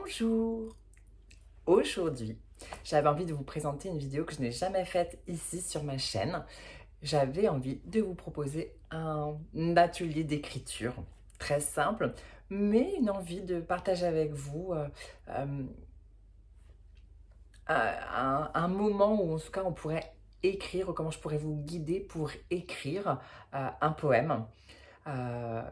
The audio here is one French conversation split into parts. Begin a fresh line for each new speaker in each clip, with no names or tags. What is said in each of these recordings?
Bonjour! Aujourd'hui, j'avais envie de vous présenter une vidéo que je n'ai jamais faite ici sur ma chaîne. J'avais envie de vous proposer un atelier d'écriture très simple, mais une envie de partager avec vous euh, un moment où en tout cas on pourrait écrire, ou comment je pourrais vous guider pour écrire un poème. Euh,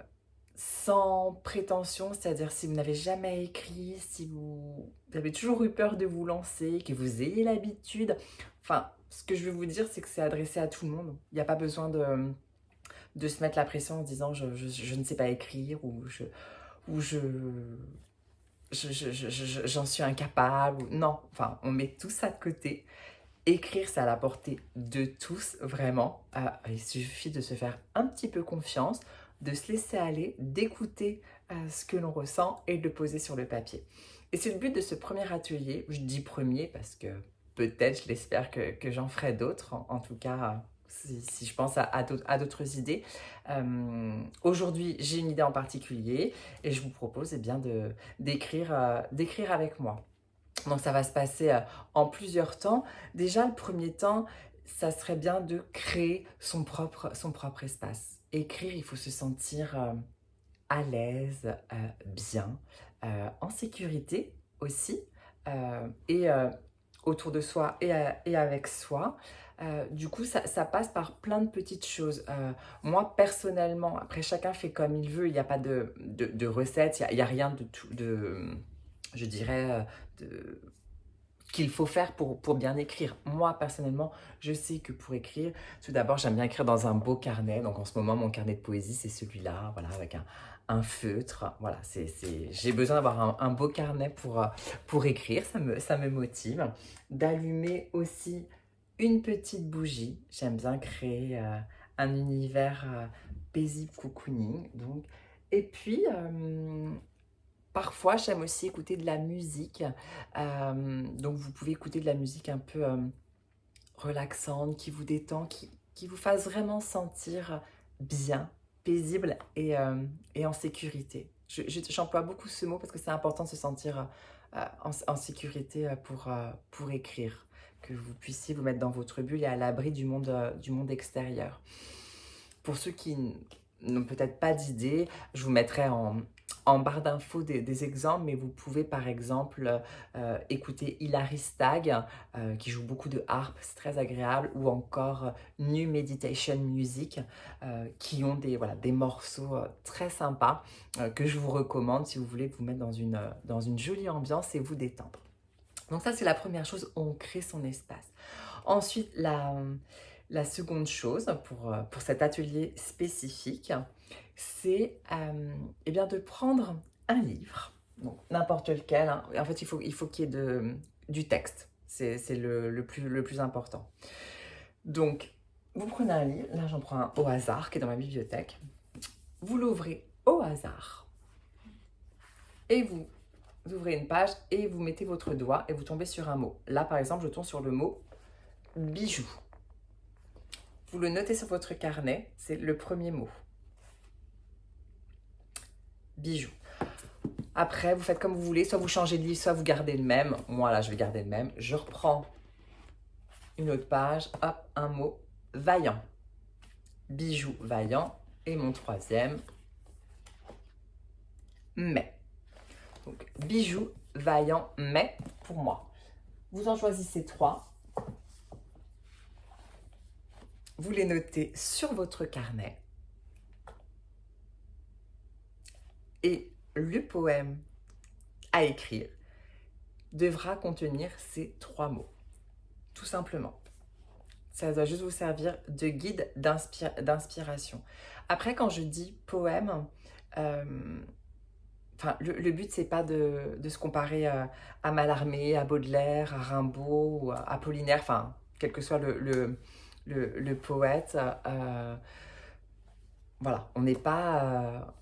Sans prétention, c'est-à-dire si vous n'avez jamais écrit, si vous avez toujours eu peur de vous lancer, que vous ayez l'habitude. Enfin, ce que je veux vous dire, c'est que c'est adressé à tout le monde. Il n'y a pas besoin de se mettre la pression en disant je ne sais pas écrire ou j'en suis incapable. Non, enfin, on met tout ça de côté. Écrire, c'est à la portée de tous, vraiment. Il suffit de se faire un petit peu confiance, de se laisser aller, d'écouter ce que l'on ressent et de le poser sur le papier. Et c'est le but de ce premier atelier. Je dis premier parce que peut-être, je l'espère, que j'en ferai d'autres. En tout cas, si je pense à d'autres idées. Aujourd'hui, j'ai une idée en particulier et je vous propose d'écrire avec moi. Donc ça va se passer en plusieurs temps. Déjà, le premier temps, ça serait bien de créer son propre espace. Écrire, il faut se sentir à l'aise, bien, en sécurité aussi, et autour de soi et avec soi. Du coup, ça passe par plein de petites choses. Moi, personnellement, après chacun fait comme il veut, il n'y a pas de recette, il n'y a rien de tout, je dirais, qu'il faut faire pour bien écrire. Moi, personnellement, je sais que pour écrire, tout d'abord, j'aime bien écrire dans un beau carnet. Donc, en ce moment, mon carnet de poésie, c'est celui-là, voilà, avec un feutre. Voilà, j'ai besoin d'avoir un beau carnet pour écrire. Ça me motive. D'allumer aussi une petite bougie. J'aime bien créer un univers paisible, cocooning. Donc, et puis, parfois, j'aime aussi écouter de la musique. Donc, vous pouvez écouter de la musique un peu relaxante, qui vous détend, qui vous fasse vraiment sentir bien, paisible et en sécurité. J'emploie beaucoup ce mot parce que c'est important de se sentir en sécurité pour écrire, que vous puissiez vous mettre dans votre bulle et à l'abri du monde extérieur. Pour ceux qui n'ont peut-être pas d'idée, je vous mettrai en barre d'infos des exemples, mais vous pouvez par exemple écouter Hilary Stagg, qui joue beaucoup de harpe, c'est très agréable, ou encore New Meditation Music, qui ont des morceaux très sympas que je vous recommande si vous voulez vous mettre dans une jolie ambiance et vous détendre. Donc ça, c'est la première chose, on crée son espace. Ensuite, la seconde chose pour cet atelier spécifique, c'est eh bien de prendre un livre, donc n'importe lequel, hein. En fait, il faut qu'il y ait du texte, c'est le plus important. Donc, vous prenez un livre, là j'en prends un au hasard qui est dans ma bibliothèque, vous l'ouvrez au hasard et vous ouvrez une page et vous mettez votre doigt et vous tombez sur un mot. Là, par exemple, je tombe sur le mot bijou. Vous le notez sur votre carnet, c'est le premier mot. Bijou. Après, vous faites comme vous voulez, soit vous changez de livre, soit vous gardez le même. Moi, là, je vais garder le même. Je reprends une autre page, hop, un mot, vaillant. Bijou, vaillant. Et mon troisième, mais. Donc, bijou, vaillant, mais, pour moi. Vous en choisissez 3. Vous les notez sur votre carnet. Et le poème à écrire devra contenir ces 3 mots, tout simplement. Ça doit juste vous servir de guide d'inspiration. Après, quand je dis poème, le but, c'est pas de se comparer à Mallarmé, à Baudelaire, à Rimbaud, ou à Apollinaire, enfin, quel que soit le poète. Voilà, on n'est pas...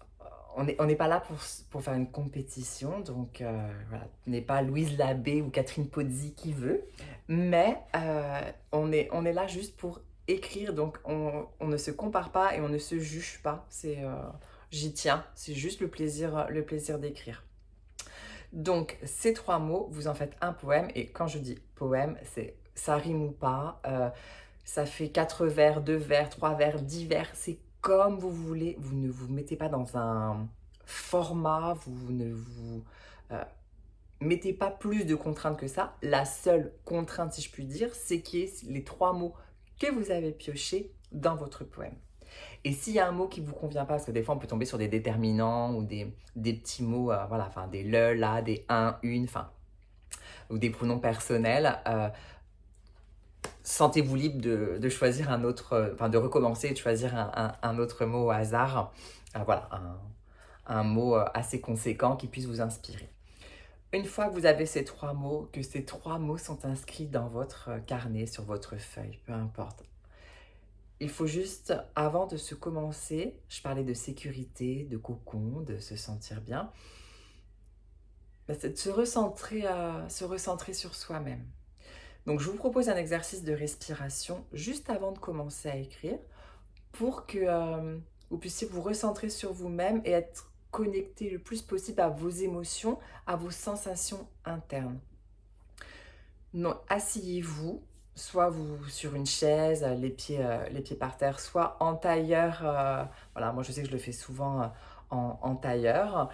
on n'est pas là pour faire une compétition, donc voilà, on n'est pas Louise Labbé ou Catherine Pozzi qui veut, mais on est là juste pour écrire, donc on ne se compare pas et on ne se juge pas, j'y tiens, c'est juste le plaisir d'écrire. Donc, ces 3 mots, vous en faites un poème et quand je dis poème, ça rime ou pas, ça fait 4 vers, 2 vers, 3 vers, 10 vers, c'est comme vous voulez. Vous ne vous mettez pas dans un format, vous ne vous, heu, mettez pas plus de contraintes que ça. La seule contrainte, si je puis dire, c'est qu'il y ait les 3 mots que vous avez piochés dans votre poème. Et s'il y a un mot qui ne vous convient pas, parce que des fois on peut tomber sur des déterminants ou des petits mots, voilà, enfin des le, la, des un, une, enfin, ou des pronoms personnels, sentez-vous libre de choisir un autre, enfin de recommencer et de choisir un autre mot au hasard. Voilà, un mot assez conséquent qui puisse vous inspirer. Une fois que vous avez ces 3 mots, que ces 3 mots sont inscrits dans votre carnet, sur votre feuille, peu importe. Il faut juste, avant de se commencer, je parlais de sécurité, de cocon, de se sentir bien, c'est de se recentrer sur soi-même. Donc je vous propose un exercice de respiration juste avant de commencer à écrire pour que vous puissiez vous recentrer sur vous-même et être connecté le plus possible à vos émotions, à vos sensations internes. Non, asseyez-vous, soit vous sur une chaise, les pieds par terre, soit en tailleur. Voilà, moi je sais que je le fais souvent en tailleur.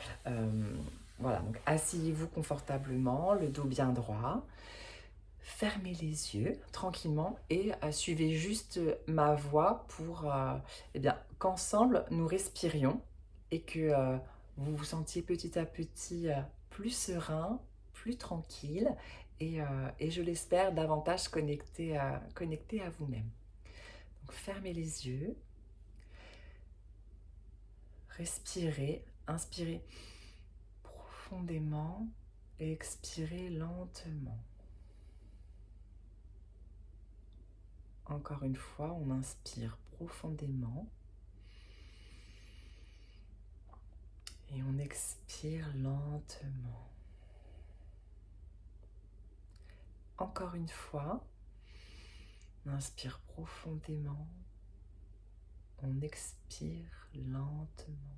Voilà, donc asseyez-vous confortablement, le dos bien droit. Fermez les yeux tranquillement et suivez juste ma voix pour eh bien, qu'ensemble nous respirions et que vous vous sentiez petit à petit plus serein, plus tranquille et je l'espère davantage connecté à vous-même. Donc fermez les yeux, respirez, inspirez profondément et expirez lentement. Encore une fois, on inspire profondément et on expire lentement. Encore une fois, on inspire profondément, on expire lentement.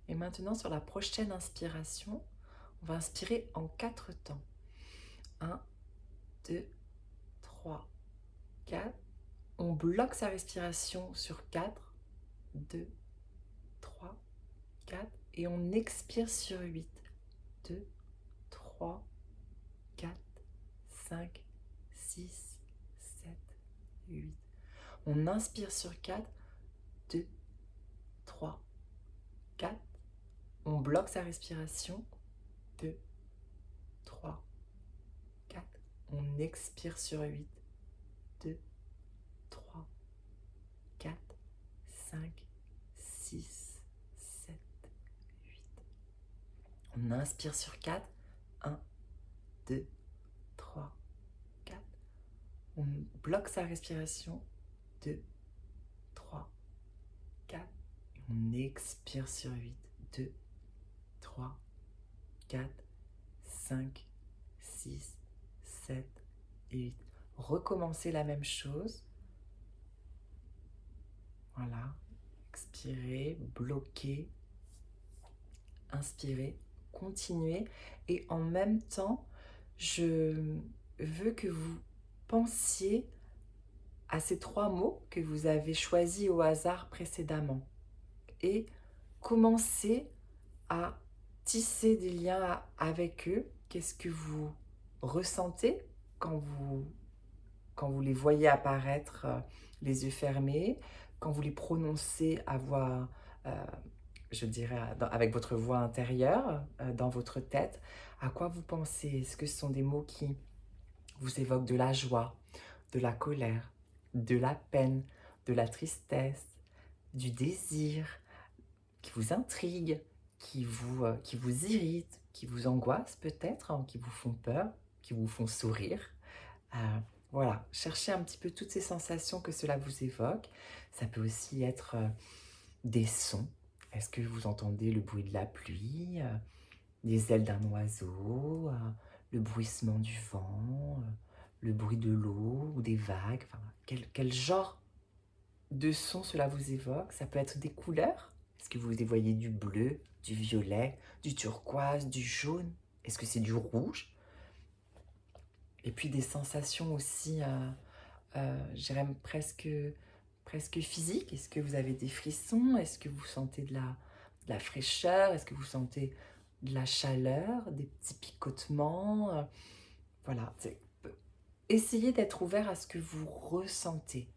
Et maintenant, sur la prochaine inspiration, on va inspirer en 4 temps. 1, 2, 3, 4. On bloque sa respiration sur 4, 2, 3, 4. Et on expire sur 8, 2, 3, 4, 5, 6, 7, 8. On inspire sur 4, 2, 3, 4. On bloque sa respiration, 2, 3, 4. On expire sur 8, 2, 3, 4, 5, 6, 7, 8. On inspire sur 4, 1, 2, 3, 4. On bloque sa respiration, 2, 3, 4. On expire sur 8, 2, 3, 4, 5, 6, 7 et 8. Recommencez la même chose. Voilà. Expirez, bloquez, inspirez, continuez. Et en même temps, je veux que vous pensiez à ces 3 mots que vous avez choisis au hasard précédemment. Et commencez à tisser des liens avec eux. Qu'est-ce que vous ressentez quand vous les voyez apparaître les yeux fermés, quand vous les prononcez à voix, je dirais, avec votre voix intérieure, dans votre tête, à quoi vous pensez? Est-ce que ce sont des mots qui vous évoquent de la joie, de la colère, de la peine, de la tristesse, du désir, qui vous intriguent, qui vous irritent, qui vous angoissent peut-être, hein, qui vous font peur, qui vous font sourire? Voilà, cherchez un petit peu toutes ces sensations que cela vous évoque. Ça peut aussi être des sons. Est-ce que vous entendez le bruit de la pluie, les ailes d'un oiseau, le bruissement du vent, le bruit de l'eau ou des vagues? Enfin, quel genre de son cela vous évoque? Ça peut être des couleurs. Est-ce que vous y voyez du bleu, du violet, du turquoise, du jaune? Est-ce que c'est du rouge? Et puis des sensations aussi, je dirais presque physiques. Est-ce que vous avez des frissons? Est-ce que vous sentez de la fraîcheur? Est-ce que vous sentez de la chaleur, des petits picotements? Voilà, essayez d'être ouvert à ce que vous ressentez.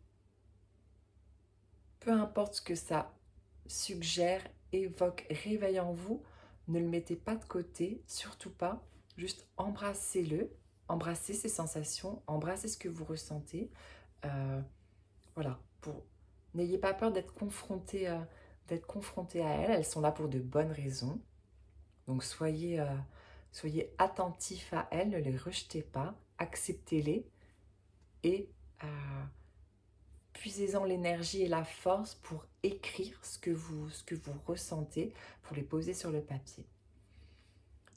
Peu importe ce que ça suggère, évoque, réveille en vous, ne le mettez pas de côté, surtout pas, juste embrassez-le, embrassez ces sensations, embrassez ce que vous ressentez. Voilà, n'ayez pas peur d'être confronté à elles sont là pour de bonnes raisons. Donc soyez attentifs à elles, ne les rejetez pas, acceptez-les et puisez-en l'énergie et la force pour écrire ce que vous ressentez, pour les poser sur le papier.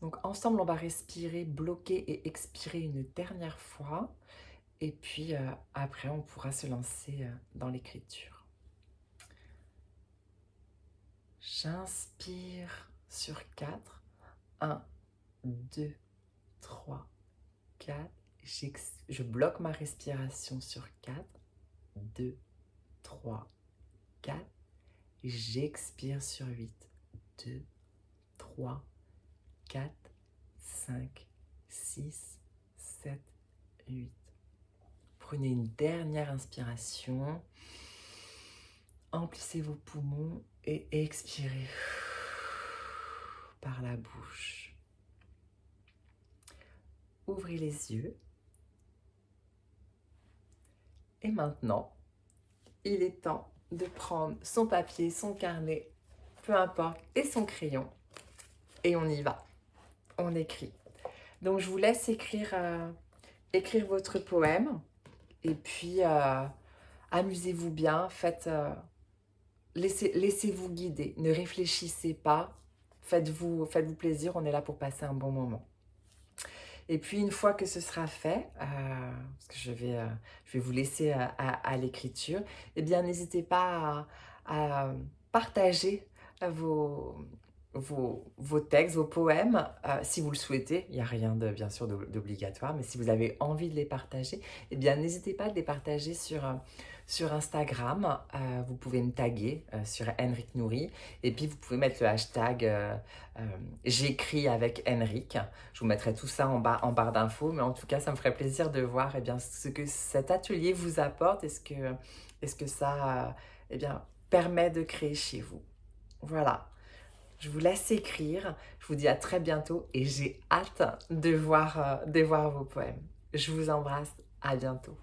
Donc ensemble, on va respirer, bloquer et expirer une dernière fois. Et puis après, on pourra se lancer dans l'écriture. J'inspire sur 4. 1, 2, 3, 4. Je bloque ma respiration sur 4. 2, 3, 4. J'expire sur 8. 2, 3, 4, 5, 6, 7, 8. Prenez une dernière inspiration. Emplissez vos poumons et expirez par la bouche. Ouvrez les yeux. Et maintenant, il est temps de prendre son papier, son carnet, peu importe, et son crayon. Et on y va. On écrit. Donc, je vous laisse écrire votre poème. Et puis, amusez-vous bien. Laissez-vous guider. Ne réfléchissez pas. Faites-vous plaisir. On est là pour passer un bon moment. Et puis, une fois que ce sera fait, parce que je vais vous laisser à l'écriture, eh bien, n'hésitez pas à partager vos textes, vos poèmes, si vous le souhaitez. Il n'y a rien, bien sûr, d'obligatoire, mais si vous avez envie de les partager, eh bien, n'hésitez pas à les partager sur Instagram. Vous pouvez me taguer sur Henrique Nourri, et puis vous pouvez mettre le hashtag j'écris avec Henrique. Je vous mettrai tout ça en barre d'infos, mais en tout cas, ça me ferait plaisir de voir ce que cet atelier vous apporte et ce que ça permet de créer chez vous. Voilà. Je vous laisse écrire. Je vous dis à très bientôt et j'ai hâte de voir vos poèmes. Je vous embrasse. À bientôt.